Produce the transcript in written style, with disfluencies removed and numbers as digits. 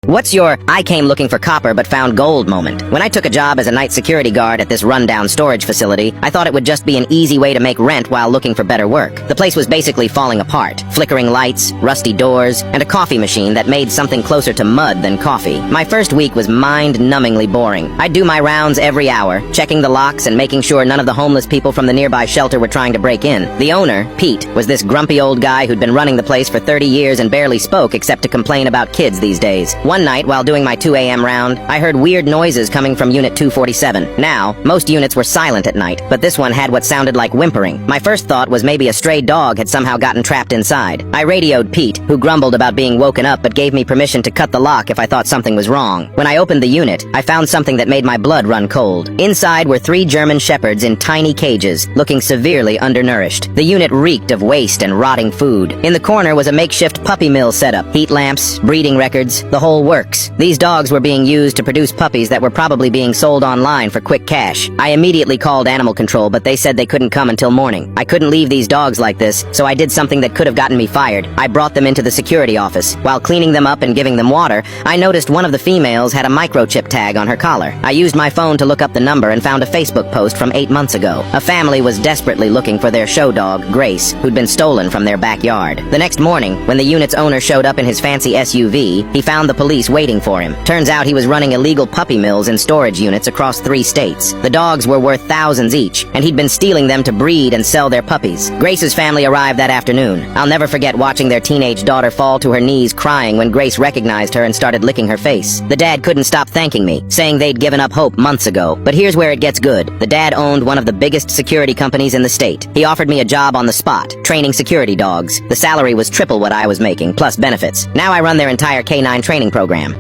What's your "I came looking for copper but found gold" moment? When I took a job as a night security guard at this rundown storage facility, I thought it would just be an easy way to make rent while looking for better work. The place was basically falling apart. Flickering lights, rusty doors, and a coffee machine that made something closer to mud than coffee. My first week was mind-numbingly boring. I'd do my rounds every hour, checking the locks and making sure none of the homeless people from the nearby shelter were trying to break in. The owner, Pete, was this grumpy old guy who'd been running the place for 30 years and barely spoke except to complain about kids these days. One night, while doing my 2 a.m. round, I heard weird noises coming from Unit 247. Now, most units were silent at night, but this one had what sounded like whimpering. My first thought was maybe a stray dog had somehow gotten trapped inside. I radioed Pete, who grumbled about being woken up but gave me permission to cut the lock if I thought something was wrong. When I opened the unit, I found something that made my blood run cold. Inside were 3 German shepherds in tiny cages, looking severely undernourished. The unit reeked of waste and rotting food. In the corner was a makeshift puppy mill setup, heat lamps, breeding records, the whole works. These dogs were being used to produce puppies that were probably being sold online for quick cash. I immediately called animal control, but they said they couldn't come until morning. I couldn't leave these dogs like this, so I did something that could have gotten me fired. I brought them into the security office. While cleaning them up and giving them water, I noticed one of the females had a microchip tag on her collar. I used my phone to look up the number and found a Facebook post from 8 months ago. A family was desperately looking for their show dog, Grace, who'd been stolen from their backyard. The next morning, when the unit's owner showed up in his fancy SUV, he found the police waiting for him. Turns out he was running illegal puppy mills in storage units across 3 states. The dogs were worth thousands each, and he'd been stealing them to breed and sell their puppies. Grace's family arrived that afternoon. I'll never forget watching their teenage daughter fall to her knees crying when Grace recognized her and started licking her face. The dad couldn't stop thanking me, saying they'd given up hope months ago. But here's where it gets good. The dad owned one of the biggest security companies in the state. He offered me a job on the spot, training security dogs. The salary was triple what I was making, plus benefits. Now I run their entire K9 training program.